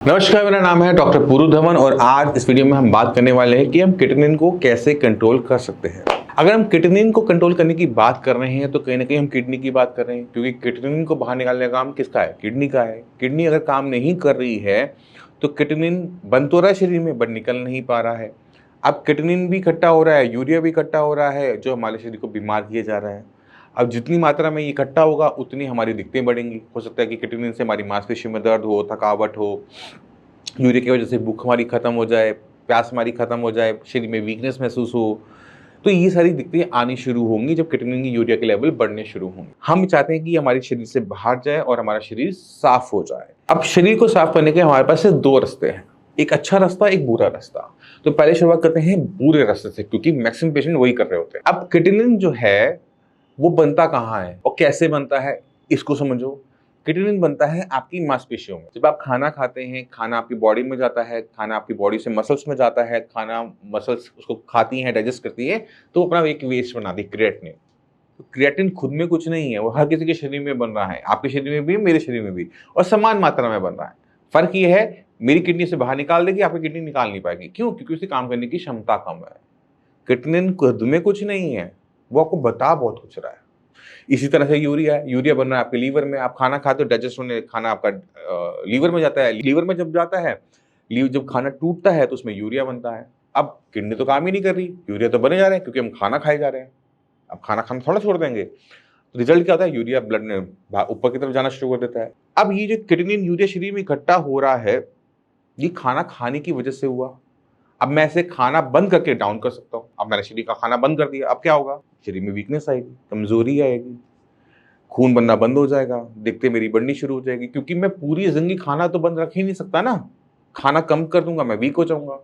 नमस्कार, मेरा नाम है डॉक्टर पूरू धवन और आज इस वीडियो में हम बात करने वाले हैं कि हम किटनिन को कैसे कंट्रोल कर सकते हैं। अगर हम किटनिन को कंट्रोल करने की बात कर रहे हैं तो कहीं ना कहीं हम किडनी की बात कर रहे हैं, क्योंकि किटनिन को बाहर निकालने का काम किसका है? किडनी का है। किडनी अगर काम नहीं कर रही है तो किटनिन बन तो रहा है शरीर में, बट निकल नहीं पा रहा है। अब किटनिन भी इकट्ठा हो रहा है, यूरिया भी इकट्ठा हो रहा है, जो हमारे शरीर को बीमार किए जा रहा है। अब जितनी मात्रा में ये इकट्ठा होगा उतनी हमारी दिक्कतें बढ़ेंगी। हो सकता है कि किटनिन से हमारी मांसपेशियों में दर्द हो, थकावट हो, यूरिया की वजह से भूख हमारी खत्म हो जाए, प्यास हमारी खत्म हो जाए, शरीर में वीकनेस महसूस हो। तो ये सारी दिक्कतें आनी शुरू होंगी जब किटनिन की यूरिया के लेवल बढ़ने शुरू होंगे। हम चाहते हैं कि हमारे शरीर से बाहर जाए और हमारा शरीर साफ हो जाए। अब शरीर को साफ करने के हमारे पास सिर्फ दो रास्ते हैं, एक अच्छा रास्ता, एक बुरा रास्ता। तो पहले शुरुआत करते हैं बुरे रास्ते से, क्योंकि मैक्सिमम पेशेंट वही कर रहे होते हैं। अब किटनिन जो है वो बनता कहाँ है और कैसे बनता है, इसको समझो। किटनिन बनता है आपकी मांसपेशियों में। जब आप खाना खाते हैं, खाना आपकी बॉडी में जाता है, खाना आपकी बॉडी से मसल्स में जाता है, खाना मसल्स उसको खाती हैं, डाइजेस्ट करती है, तो अपना एक वेस्ट बनाती है, क्रिएटिनिन। तो क्रिएटिनिन खुद में कुछ नहीं है, वो हर किसी के शरीर में बन रहा है, आपके शरीर में भी, मेरे शरीर में भी, और समान मात्रा में बन रहा है। फर्क ये है, मेरी किडनी से बाहर निकाल देगी, आपकी किडनी निकाल नहीं पाएगी। क्यों? क्योंकि उसकी काम करने की क्षमता कम है। किटनिन खुद में कुछ नहीं है, वो आपको बता बहुत कुछ रहा है। इसी तरह से यूरिया है, यूरिया बन रहा है आपके लीवर में। आप खाना खाते हो, डाइजेस्ट होने खाना आपका लीवर में जाता है, लीवर में जब जाता है, जब खाना टूटता है तो उसमें यूरिया बनता है। अब किडनी तो काम ही नहीं कर रही, यूरिया तो बने जा रहे हैं, क्योंकि हम खाना खाए जा रहे हैं। अब खाना खाना थोड़ा छोड़ देंगे तो रिजल्ट क्या होता है? यूरिया ब्लड में ऊपर की तरफ जाना शुरू कर देता है। अब ये जो किटनिन यूरिया शरीर में इकट्ठा हो रहा है, ये खाना खाने की वजह से हुआ। अब मैं इसे खाना बंद करके डाउन कर सकता हूँ। अब मैंने शरीर का खाना बंद कर दिया, अब क्या होगा? शरीर में वीकनेस आएगी, कमजोरी आएगी, खून बनना बंद हो जाएगा, दिक्कतें मेरी बढ़नी शुरू हो जाएगी, क्योंकि मैं पूरी जिंदगी खाना तो बंद रख ही नहीं सकता ना। खाना कम कर दूंगा, मैं वीक हो जाऊंगा।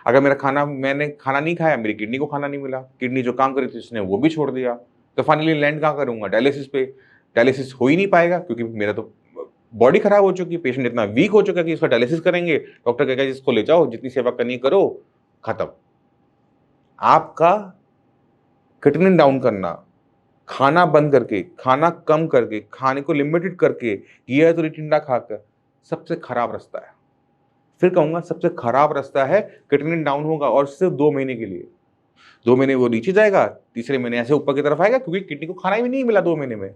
अगर मैंने खाना नहीं खाया, मेरी किडनी को खाना नहीं मिला, किडनी जो काम करी थी उसने वो भी छोड़ दिया, तो फाइनली लैंड कहाँ करूंगा? डायलिसिस पे। डायलिसिस हो ही नहीं पाएगा, क्योंकि मेरा तो बॉडी खराब हो चुकी है, पेशेंट इतना वीक हो चुका है कि इसका डायलिसिस करेंगे, डॉक्टर कहेगा जिसको ले जाओ, जितनी सेवा करनी करो, खत्म। आपका किटनिन डाउन करना, खाना बंद करके, खाना कम करके, खाने को लिमिटेड करके, ये तो टिंडा खाकर, सबसे खराब रास्ता है। फिर कहूंगा सबसे खराब रास्ता है। किटनिन डाउन होगा और सिर्फ 2 महीने के लिए। 2 महीने वो नीचे जाएगा, तीसरे महीने ऐसे ऊपर की तरफ आएगा, क्योंकि किडनी को खाना भी नहीं मिला 2 महीने में।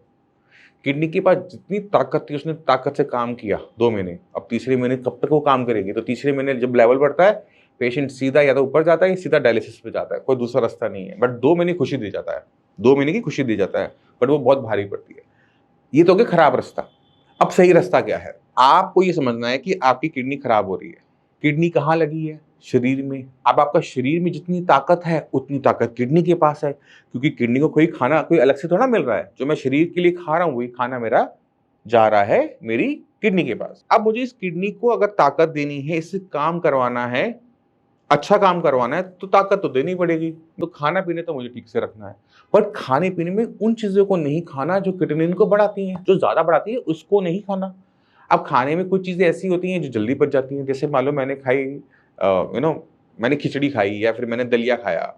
किडनी के पास जितनी ताकत थी उसने ताकत से काम किया 2 महीने। अब तीसरे महीने कब तक वो काम करेगी? तो तीसरे महीने जब लेवल बढ़ता है, पेशेंट सीधा या तो ऊपर जाता है या सीधा डायलिसिस पे जाता है, कोई दूसरा रास्ता नहीं है। बट 2 महीने खुशी दी जाता है, 2 महीने की खुशी दी जाता है, बट वो बहुत भारी पड़ती है। ये तो हो गया खराब रास्ता। अब सही रास्ता क्या है? आपको ये समझना है कि आपकी किडनी खराब हो रही है। किडनी कहाँ लगी है? शरीर में। अब आपका शरीर में जितनी ताकत है उतनी ताकत किडनी के पास है, क्योंकि किडनी को कोई खाना कोई अलग से थोड़ा मिल रहा है। जो मैं शरीर के लिए खा रहा हूँ वही खाना मेरा जा रहा है मेरी किडनी के पास। अब मुझे इस किडनी को अगर ताकत देनी है, इससे काम करवाना है, अच्छा काम करवाना है, तो ताकत तो देनी पड़ेगी। तो खाना पीने तो मुझे ठीक से रखना है, पर खाने पीने में उन चीजों को नहीं खाना जो किडनी को बढ़ाती हैं, जो ज्यादा बढ़ाती है उसको नहीं खाना। अब खाने में कुछ चीजें ऐसी होती हैं जो जल्दी पच जाती हैं। जैसे मान लो मैंने खाई मैंने खिचड़ी खाई या फिर मैंने दलिया खाया,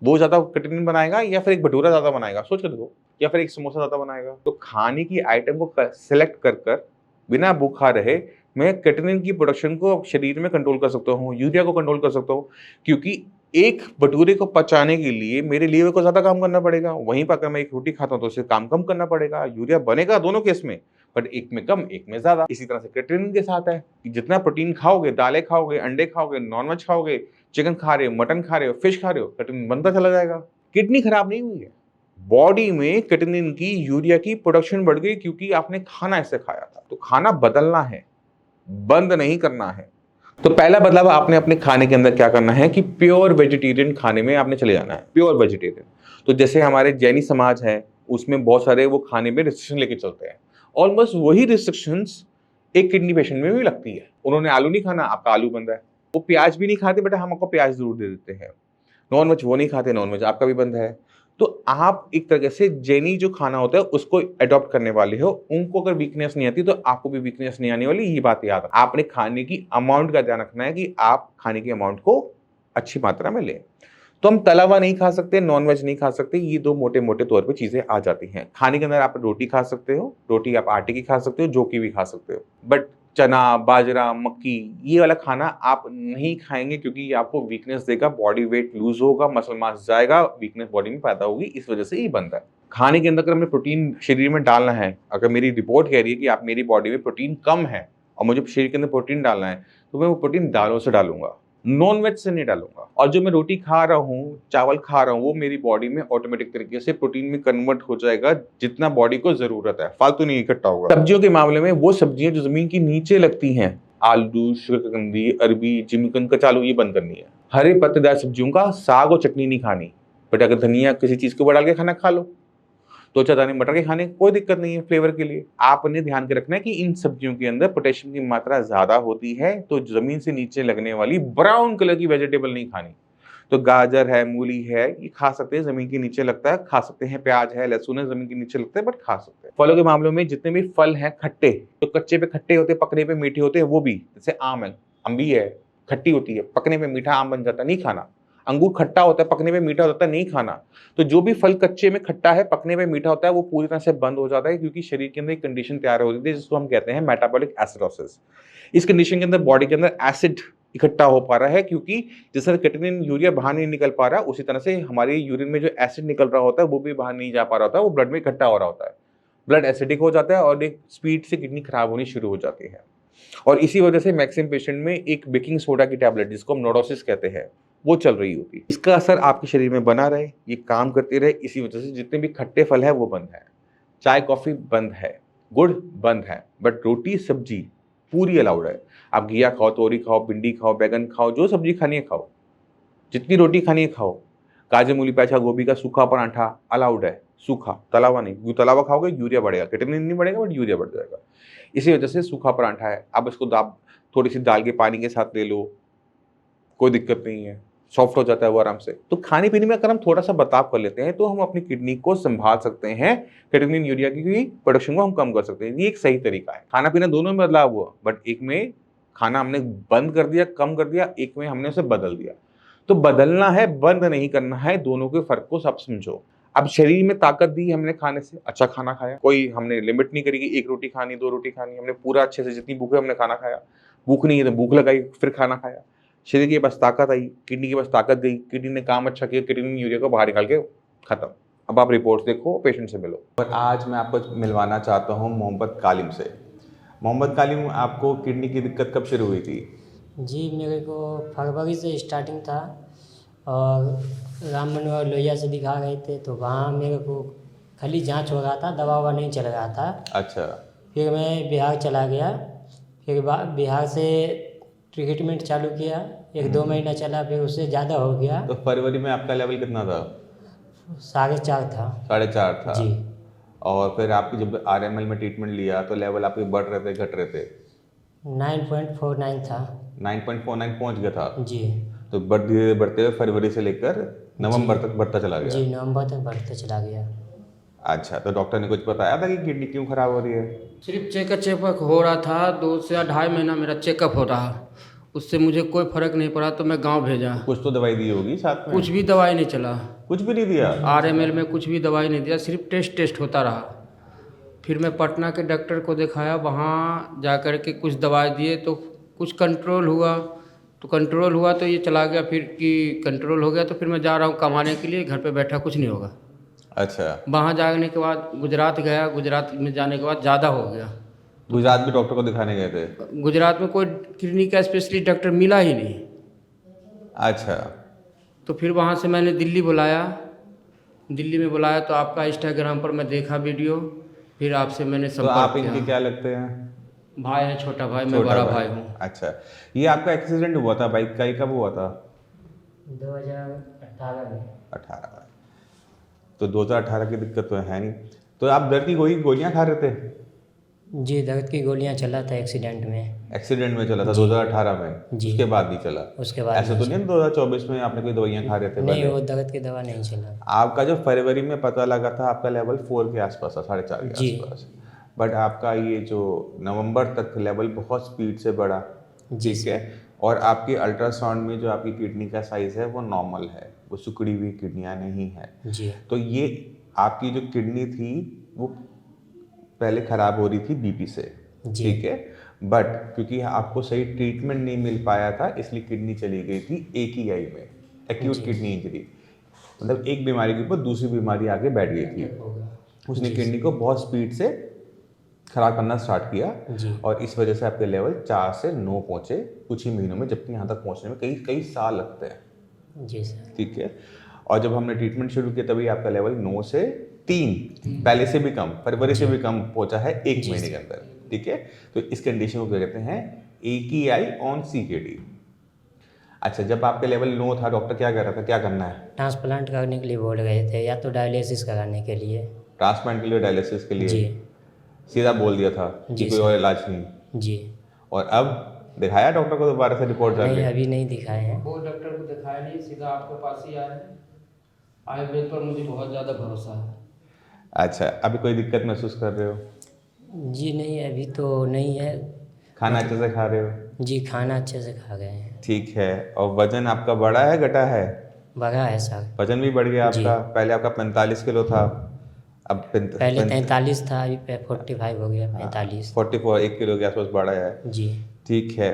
वो ज्यादा किडनी बनाएगा या फिर एक भटूरा ज्यादा बनाएगा? सोच कर देखो। या फिर एक समोसा ज्यादा बनाएगा? तो खाने की आइटम को सेलेक्ट कर कर बिना भूखा रहे मैं किटनिन की प्रोडक्शन को शरीर में कंट्रोल कर सकता हूँ, यूरिया को कंट्रोल कर सकता हूँ। क्योंकि एक भटूरे को पचाने के लिए मेरे लीवर को ज्यादा काम करना पड़ेगा, वहीं पर अगर मैं एक रोटी खाता हूँ तो उसे काम कम करना पड़ेगा। यूरिया बनेगा दोनों केस में, बट एक में कम, एक में ज्यादा। इसी तरह से किटनिन के साथ है कि जितना प्रोटीन खाओगे, दालें खाओगे, अंडे खाओगे, नॉनवेज खाओगे, चिकन खा रहे हो, मटन खा रहे हो, फिश खा रहे हो, किटनिन बनता चला जाएगा। किडनी खराब नहीं हुई है, बॉडी में किटनिन की, यूरिया की प्रोडक्शन बढ़ गई, क्योंकि आपने खाना ऐसे खाया था। तो खाना बदलना है, बंद नहीं करना है। तो पहला बदलाव आपने अपने खाने के अंदर क्या करना है कि प्योर वेजिटेरियन खाने में आपने चले जाना है, प्योर वेजिटेरियन। तो जैसे हमारे जैनी समाज है, उसमें बहुत सारे वो खाने में रिस्ट्रिक्शन लेके चलते हैं। ऑलमोस्ट वही रिस्ट्रिक्शंस एक किडनी पेशेंट में भी लगती है। उन्होंने आलू नहीं खाना, आपका आलू बंद है। वो प्याज भी नहीं खाते, बेटा हम आपको प्याज जरूर दे देते हैं। नॉनवेज वो नहीं खाते, नॉनवेज आपका भी बंद है। तो आप एक तरह से जैनी जो खाना होता है उसको अडॉप्ट करने वाले हो। उनको अगर वीकनेस नहीं आती तो आपको भी वीकनेस नहीं आने वाली। ये बात याद रखना। आपने खाने की अमाउंट का ध्यान रखना है कि आप खाने की अमाउंट को अच्छी मात्रा में लें। तो हम तला हुआ नहीं खा सकते, नॉनवेज नहीं खा सकते, ये दो मोटे मोटे तौर पे चीजें आ जाती हैं। खाने के अंदर आप रोटी खा सकते हो, रोटी आप आटे की खा सकते हो, जौ की भी खा सकते हो, बट चना, बाजरा, मक्की, ये वाला खाना आप नहीं खाएंगे क्योंकि ये आपको वीकनेस देगा, बॉडी वेट लूज होगा, मसल मास जाएगा, वीकनेस बॉडी में पैदा होगी, इस वजह से ये बनता है। खाने के अंदर अगर हमें प्रोटीन शरीर में डालना है, अगर मेरी रिपोर्ट कह रही है कि आप मेरी बॉडी में प्रोटीन कम है और मुझे शरीर के अंदर प्रोटीन डालना है, तो मैं वो प्रोटीन दालों से डालूंगा, नॉन वेज से नहीं डालूंगा। और जो मैं रोटी खा रहा हूँ, चावल खा रहा हूँ, वो मेरी बॉडी में ऑटोमेटिक तरीके से प्रोटीन में कन्वर्ट हो जाएगा जितना बॉडी को जरूरत है, फालतू नहीं इकट्ठा होगा। सब्जियों के मामले में वो सब्जियां जो जमीन की नीचे लगती हैं, आलू, शकरकंदी, अरबी, जिमीकंद, कचालू, ये बंद करनी है। हरे पत्तेदार सब्जियों का साग और चटनी नहीं खानी, बट अगर धनिया किसी चीज के ऊपर डाल के खाना खा लो, तो दाने मटर के खाने कोई दिक्कत नहीं है फ्लेवर के लिए। आपने ध्यान के रखना है कि इन सब्जियों के अंदर पोटेशियम की मात्रा ज्यादा होती है, तो जमीन से नीचे लगने वाली ब्राउन कलर की वेजिटेबल नहीं खानी। तो गाजर है, मूली है, ये खा सकते हैं, जमीन के नीचे लगता है, खा सकते हैं। प्याज है, लहसुन है, जमीन के नीचे लगता है, बट खा सकते हैं। फलों के मामलों में जितने भी फल हैं खट्टे, तो कच्चे पे खट्टे होते हैं, पकने पे मीठे होते हैं, वो भी, जैसे आम है, अम्बी है, खट्टी होती है, पकने पे मीठा आम बन जाता है, नहीं खाना। अंगूर खट्टा होता है, पकने पे मीठा होता है, नहीं खाना। तो जो भी फल कच्चे में खट्टा है, पकने में मीठा होता है, वो पूरी तरह से बंद हो जाता है, क्योंकि शरीर के अंदर एक कंडीशन तैयार हो जाती है जिसको हम कहते हैं मेटाबॉलिक एसिडोसिस। इस कंडीशन के अंदर बॉडी के अंदर एसिड इकट्ठा हो पा रहा है, क्योंकि जिस तरह क्रिएटिनिन यूरिया बाहर नहीं निकल पा रहा, उसी तरह से हमारे यूरिन में जो एसिड निकल रहा होता है वो भी बाहर नहीं जा पा रहा होता है, वो ब्लड में इकट्ठा हो रहा होता है। ब्लड एसिडिक हो जाता है और एक स्पीड से किडनी खराब होनी शुरू हो जाती है। और इसी वजह से मैक्सिमम पेशेंट में एक बेकिंग सोडा की टैबलेट, जिसको हम नोडोसिस कहते हैं, वो चल रही होती है। इसका असर आपके शरीर में बना रहे, ये काम करते रहे, इसी वजह से जितने भी खट्टे फल है वो बंद है, चाय कॉफी बंद है, गुड़ बंद है, बट रोटी सब्जी पूरी अलाउड है। आप घिया खाओ, तोरी खाओ, भिंडी खाओ, बैगन खाओ, जो सब्जी खानी है खाओ, जितनी रोटी खानी है खाओ। गाजर, मूली, प्याज, गोभी का सूखा पराठा अलाउड है, सूखा, तला हुआ नहीं। तला हुआ खाओगे यूरिया बढ़ेगा, क्रिएटिनिन नहीं बढ़ेगा बट यूरिया बढ़ जाएगा। इसी वजह से सूखा पराठा है, आप इसको थोड़ी सी दाल के पानी के साथ ले लो, कोई दिक्कत नहीं है, सॉफ्ट हो जाता है वो आराम से। तो खाने पीने में अगर हम थोड़ा सा बदलाव कर लेते हैं तो हम अपनी किडनी को संभाल सकते हैं, क्रिएटिनिन यूरिया की प्रोडक्शन को हम कम कर सकते हैं। ये एक सही तरीका है। खाना पीना दोनों में बदलाव हुआ, बट एक में खाना हमने बंद कर दिया, कम कर दिया, एक में हमने उसे बदल दिया। तो बदलना है, बंद नहीं करना है, दोनों के फर्क को सब समझो। अब शरीर में ताकत दी हमने खाने से, अच्छा खाना खाया, कोई हमने लिमिट नहीं करी कि 1 रोटी खानी, 2 रोटी खानी, हमने पूरा अच्छे से जितनी भूख है हमने खाना खाया। भूख नहीं है तो भूख लगाई, फिर खाना खाया। शरीर के पास ताकत आई, किडनी के पास ताकत गई, किडनी ने काम अच्छा किया, क्रिएटिनिन यूरिया को बाहर निकाल के खत्म। अब आप रिपोर्ट्स देखो, पेशेंट से मिलो। और आज मैं आपको मिलवाना चाहता हूँ मोहम्मद कालिम से। मोहम्मद कालिम, आपको किडनी की दिक्कत कब शुरू हुई थी? जी, मेरे को फरवरी से स्टार्टिंग था और राम मनोहर लोहिया से दिखा गए थे, तो वहाँ मेरे को खाली जांच हो रहा था, दवा ववा नहीं चल रहा था। अच्छा। फिर मैं बिहार चला गया, फिर बिहार से ट्रीटमेंट चालू किया, 1-2 महीना चला, फिर उससे ज़्यादा हो गया। तो फरवरी में आपका लेवल कितना था? 4.5 था। 4.5 था जी। और फिर आपकी जब RML में ट्रीटमेंट लिया तो लेवल आपके बढ़ रहे थे, घट रहे थे? 9.49 था। 9.49 पहुंच गया था जी। तो धीरे बढ़ते हुए फरवरी से लेकर नवंबर तक बढ़ता चला गया? जी, नवंबर तक बढ़ते चला गया। अच्छा, तो डॉक्टर ने कुछ बताया था कि किडनी क्यों खराब हो रही है? सिर्फ चेकअप हो रहा था, 2 से 2.5 महीना मेरा चेकअप हो रहा, उससे मुझे कोई फर्क नहीं पड़ा, तो मैं गांव भेजा। कुछ तो दवाई दी होगी साथ में? कुछ भी दवाई नहीं चला, कुछ भी नहीं दिया? RML में कुछ भी दवाई नहीं दिया, सिर्फ टेस्ट होता रहा। फिर मैं पटना के डॉक्टर को दिखाया, वहाँ जा कर के कुछ दवाई दिए तो कुछ कंट्रोल हुआ, तो ये चला गया। फिर कि कंट्रोल हो गया तो फिर मैं जा रहा हूँ कमाने के लिए, घर पे बैठा कुछ नहीं होगा। अच्छा। वहाँ जाने के बाद गुजरात गया, गुजरात में जाने के बाद ज़्यादा हो गया। गुजरात में डॉक्टर को दिखाने गए थे? गुजरात में कोई किडनी का स्पेशलिस्ट डॉक्टर मिला ही नहीं। अच्छा। तो फिर वहाँ से मैंने दिल्ली में बुलाया, तो आपका इंस्टाग्राम पर मैं देखा वीडियो, फिर आपसे मैंने तो संपर्क आप किया। इनके क्या लगते हैं? भाई है, छोटा भाई, मैं बड़ा भाई हूँ। अच्छा, ये आपका एक्सीडेंट हुआ था बाइक का, ये कब हुआ था? 2018 में। 18 में। तो 2018 की दिक्कत तो है नहीं। तो आप दर्द की गोलियां खा रहे थे? जी, दर्द की गोलियां चला था एक्सीडेंट में। एक्सीडेंट में चला था 2018 में? जी। उसके बाद नहीं चला? उसके बाद ऐसा तो नहीं 2024 में आपने कोई दवाइयां खा रहे थे? नहीं, वो दर्द की दवा नहीं चला। आपका जो फरवरी में पता लगा था आपका लेवल 4 के आसपास था, 4.5 के जी। आसपास, बट आपका ये जो नवंबर तक लेवल बहुत स्पीड से बढ़ा, ठीक है। और आपके अल्ट्रासाउंड में जो आपकी किडनी का साइज है वो नॉर्मल है, वो सिकुड़ी हुई किडनियाँ नहीं है। जी। तो ये आपकी जो किडनी थी वो पहले खराब हो रही थी बीपी से, ठीक है। बट क्योंकि आपको सही ट्रीटमेंट नहीं मिल पाया था इसलिए किडनी चली गई थी एक ही आई में, एक्यूट किडनी इंजरी, मतलब एक बीमारी के ऊपर दूसरी बीमारी आगे बैठ गई थी। उसने किडनी को बहुत स्पीड से खराब करना स्टार्ट किया जी और इस वजह से आपके लेवल 4 से 9 पहुंचे कुछ ही महीनों में, जबकि यहाँ तक पहुंचने में कई कई साल लगते हैं। जी सर। ठीक है, और जब हमने ट्रीटमेंट शुरू किया तभी आपका लेवल 9 से 3 पहले से भी कम, फरवरी से भी कम पहुंचा है एक महीने के अंदर। ठीक है, तो इस कंडीशन को क्या कहते हैं, AKI ऑन CKD। अच्छा, जब आपके लेवल 9 था डॉक्टर क्या कह रहा था, क्या करना है? ट्रांसप्लांट करने के लिए बोल रहे थे, या तो डायलिसिस कराने के लिए। ट्रांसप्लांट के लिए, डायलिसिस के लिए जी सीधा बोल दिया था कि कोई और इलाज नहीं। जी। और अब दिखाया डॉक्टर को दोबारा से रिपोर्ट नहीं, जाके? अभी नहीं दिखाए हैं। वो डॉक्टर को दिखाया नहीं, सीधा आपके पास ही आए। आयुर्वेद पर मुझे बहुत ज़्यादा भरोसा है। अच्छा, अभी कोई दिक्कत महसूस कर रहे हो? जी नहीं, अभी तो नहीं है। खाना अच्छे से खा रहे हो? जी, खाना अच्छे से खा गए हैं। ठीक है, और वजन आपका बढ़ा है घटा है? बढ़ा है सर। वजन भी बढ़ गया जी। आपका, पहले आपका 45 किलो था, अब पहले 43 था, अभी 45 हो गया, 45। 44, 1 किलो के आसपास बढ़ा है। जी ठीक है,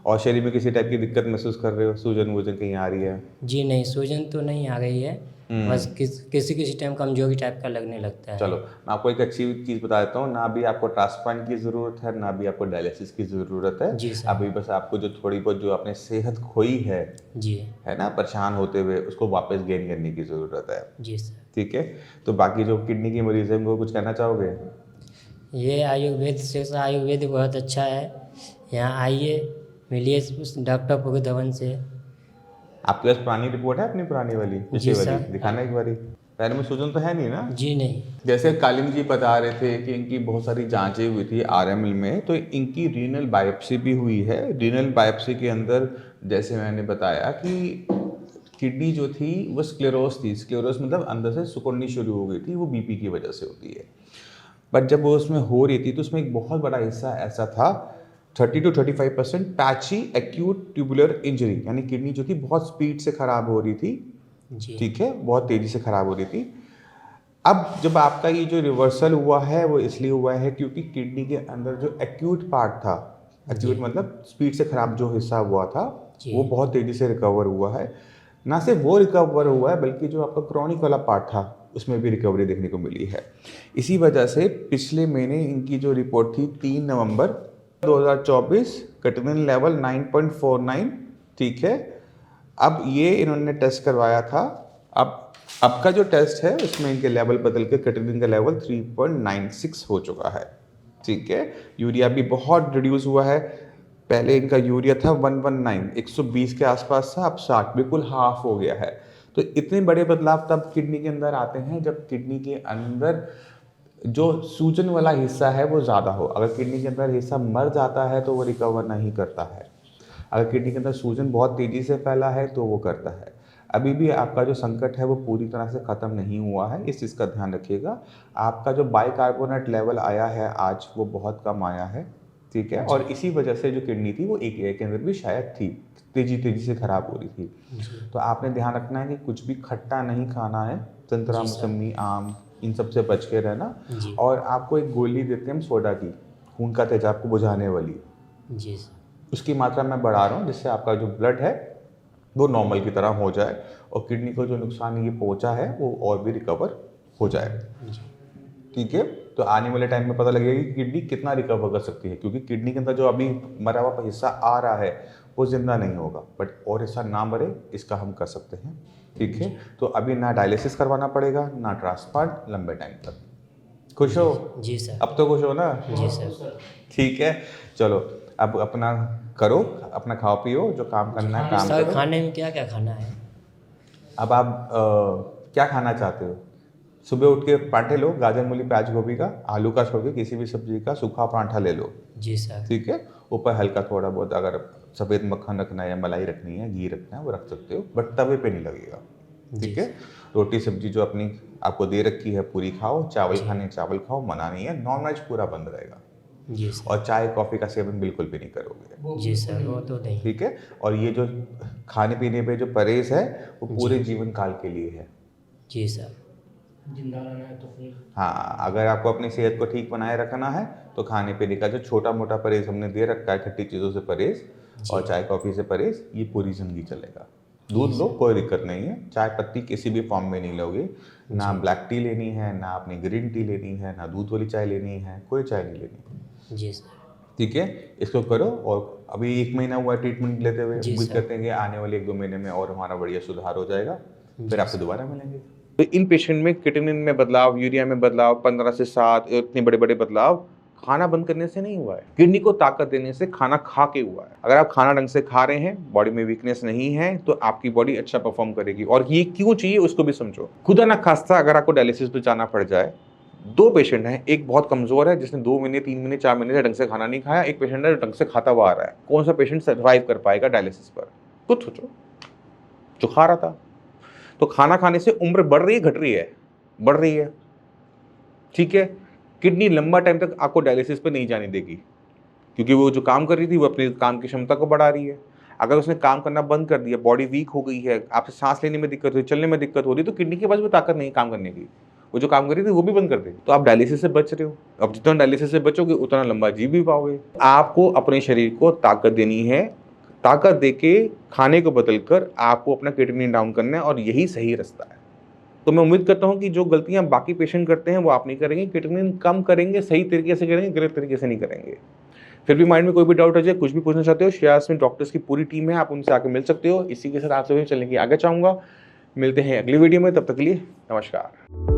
और शरीर में किसी टाइप की दिक्कत महसूस कर रहे हो, सूजन वूजन कहीं आ रही है? जी नहीं, सूजन तो नहीं आ रही है, बस किसी टाइम कमजोरी टाइप का लगने लगता है। चलो मैं आपको एक अच्छी चीज़ बता देता हूँ, ना भी आपको ट्रांसप्लांट की ज़रूरत है ना भी आपको डायलिसिस की ज़रूरत है। जी सर। अभी बस आपको जो थोड़ी बहुत जो आपने सेहत खोई जी है ना, परेशान होते हुए, उसको वापस गेन करने की ज़रूरत है। जी सर। ठीक है, तो बाकी जो किडनी की मरीज है उनको कुछ कहना चाहोगे? ये आयुर्वेद से, आयुर्वेद बहुत अच्छा है, यहाँ आइए, मिलिए उस डॉक्टर पुरुधवन से। आपके पास पुरानी रिपोर्ट है अपनी, पुरानी वाली पिछली जी वाली? सर। दिखाना एक बारी। पैर में सूजन तो है नहीं ना? जी नहीं। जैसे कालिम जी बता रहे थे कि इनकी बहुत सारी जांचें हुई थी RML में, तो इनकी रीनल बायोप्सी भी हुई है। रीनल बायोप्सी के अंदर जैसे मैंने बताया कि किडनी जो थी वो स्क्लेरोस थी। स्क्लेरोस मतलब अंदर से सिकुड़नी शुरू हो गई थी, वो BP की वजह से होती है। बट जब वो उसमें हो रही थी तो उसमें एक बहुत बड़ा हिस्सा ऐसा था, 30 to 35% patchy acute tubular injury, यानी किडनी जो थी बहुत स्पीड से ख़राब हो रही थी। जी ठीक है, बहुत तेज़ी से ख़राब हो रही थी। अब जब आपका ये जो रिवर्सल हुआ है वो इसलिए हुआ है क्योंकि किडनी के अंदर जो एक्यूट पार्ट था, एक्यूट मतलब स्पीड से ख़राब जो हिस्सा हुआ था, जी। वो बहुत तेज़ी से रिकवर हुआ है। ना सिर्फ वो रिकवर हुआ है बल्कि जो आपका क्रॉनिक वाला पार्ट था उसमें भी रिकवरी देखने को मिली है। इसी वजह से पिछले महीने इनकी जो रिपोर्ट थी 3 नवंबर 2024, क्रिएटिनिन लेवल 9.49। ठीक है, अब ये इन्होंने टेस्ट करवाया था, अब का जो टेस्ट है उसमें इनके लेवल बदल के क्रिएटिनिन का लेवल 3.96 हो चुका है। ठीक है, यूरिया भी बहुत रिड्यूस हुआ है। पहले इनका यूरिया था 119, 120 के आसपास था, अब 60, बिल्कुल हाफ हो गया है। तो इतने बड़े बदलाव तब किडनी के अंदर आते हैं जब किडनी के अंदर जो सूजन वाला हिस्सा है वो ज़्यादा हो। अगर किडनी के अंदर हिस्सा मर जाता है तो वो रिकवर नहीं करता है। अगर किडनी के अंदर सूजन बहुत तेज़ी से फैला है तो वो करता है। अभी भी आपका जो संकट है वो पूरी तरह से ख़त्म नहीं हुआ है, इस चीज़ का ध्यान रखिएगा। आपका जो बाइकार्बोनेट लेवल आया है आज, वो बहुत कम आया है। ठीक है, और इसी वजह से जो किडनी थी वो AKI के अंदर भी शायद थी, तेज़ी से ख़राब हो रही थी। तो आपने ध्यान रखना है कि कुछ भी खट्टा नहीं खाना है, संतरा, मौसमी, आम, इन सब से बच के रहना। और आपको एक गोली देते हैं हम सोडा की, खून का तेजाब को बुझाने वाली। जी सर। उसकी मात्रा मैं बढ़ा रहा हूँ जिससे आपका जो ब्लड है वो नॉर्मल की तरह हो जाए और किडनी को जो नुकसान ये पहुँचा है वो और भी रिकवर हो जाए। ठीक है, तो आने वाले टाइम में पता लगेगा कि किडनी कितना रिकवर कर सकती है, क्योंकि किडनी के अंदर जो अभी मरा हुआ हिस्सा आ रहा है वो जिंदा नहीं होगा, बट और हिस्सा ना मरे इसका हम कर सकते हैं। ठीक है, तो अभी ना डायलिसिस करवाना पड़ेगा ना ट्रांसप्लांट लंबे टाइम तक। खुश हो? जी सर। अब तो खुश हो ना? जी सर। ठीक है, चलो अब अपना करो, अपना खाओ पियो, जो काम करना है काम सर, करो। खाने में क्या क्या खाना है? अब आप क्या खाना चाहते हो? सुबह उठ के पराठे लो, गाजर मूली प्याज गोभी का, आलू का छोड़ के किसी भी सब्जी का सूखा पराठा ले लो। जी सर। ठीक है, ऊपर हल्का थोड़ा बहुत अगर सफ़ेद मक्खन रखना है या मलाई रखनी है, घी रखना है, वो रख सकते हो, बट तवे पे नहीं लगेगा। ठीक है, रोटी सब्जी जो अपनी आपको दे रखी है पूरी खाओ, चावल खाने चावल खाओ, मना नहीं है, नॉन वेज पूरा बंद रहेगा। जी सर। और चाय कॉफ़ी का सेवन बिल्कुल भी नहीं करोगे। जी सर, वो तो नहीं। ठीक है, और ये जो खाने पीने पे जो परहेज है वो पूरे जीवन काल के लिए है। जी सर। जिंदा रहना है तो फिर हाँ, अगर आपको अपनी सेहत को ठीक बनाए रखना है तो खाने पीने का जो छोटा मोटा परहेज हमने दे रखा है, खट्टी चीज़ों से परहेज और चाय कॉफ़ी से परहेज, ये पूरी ज़िंदगी चलेगा। दूध लो, कोई दिक्कत नहीं है, चाय पत्ती किसी भी फॉर्म में नहीं लोगे, ना ब्लैक टी लेनी है, ना अपनी ग्रीन टी लेनी है, ना दूध वाली चाय लेनी है, कोई चाय नहीं लेनी। जी सर। ठीक है, इसको करो। और अभी 1 महीना हुआ ट्रीटमेंट लेते हुए, उम्मीद करते हैं कि आने वाले 1-2 महीने में और हमारा बढ़िया सुधार हो जाएगा, फिर आपसे दोबारा मिलेंगे। तो इन पेशेंट में क्रिएटिनिन में बदलाव, यूरिया में बदलाव 15 से 7 इतने बड़े बड़े बदलाव खाना बंद करने से नहीं हुआ है, किडनी को ताकत देने से खाना खा के हुआ है। अगर आप खाना ढंग से खा रहे हैं, बॉडी में वीकनेस नहीं है, तो आपकी बॉडी अच्छा परफॉर्म करेगी। और ये क्यों चाहिए उसको भी समझो। खुदा ना खास्ता अगर आपको डायलिसिस पे जाना पड़ जाए, 2 पेशेंट हैं, एक बहुत कमजोर है जिसने 2 महीने 3 महीने 4 महीने से ढंग से खाना नहीं खाया, एक पेशेंट है जो ढंग से खाता हुआ आ रहा है। कौन सा पेशेंट सर्वाइव कर पाएगा डायलिसिस पर? खुद सोचो। जो खा रहा था, तो खाना खाने से उम्र बढ़ रही है घट रही है? बढ़ रही है। ठीक है, किडनी लंबा टाइम तक आपको डायलिसिस पे नहीं जाने देगी, क्योंकि वो जो काम कर रही थी वो अपनी काम की क्षमता को बढ़ा रही है। अगर उसने काम करना बंद कर दिया, बॉडी वीक हो गई है, आपसे सांस लेने में दिक्कत हो रही, चलने में दिक्कत हो रही, तो किडनी के पास भी ताकत नहीं काम करने की, वो जो काम कर रही थी वो भी बंद कर देगी। तो आप डायलिसिस से बच रहे हो। अब जितना डायलिसिस से बचोगे उतना लंबा जी भी पाओगे। आपको अपने शरीर को ताकत देनी है, ताकत देके खाने को बदलकर आपको अपना किडनी डाउन करना है, और यही सही रास्ता है। तो मैं उम्मीद करता हूं कि जो गलतियां बाकी पेशेंट करते हैं वो आप नहीं करेंगे, किडनी कम करेंगे, सही तरीके से करेंगे, गलत तरीके से नहीं करेंगे। फिर भी माइंड में कोई भी डाउट हो जाए, कुछ भी पूछना चाहते हो, शेयर्स में डॉक्टर्स की पूरी टीम है, आप उनसे आके मिल सकते हो। इसी के साथ आपसे चलने की आगे चाहूँगा। मिलते हैं अगली वीडियो में, तब तक के लिए नमस्कार।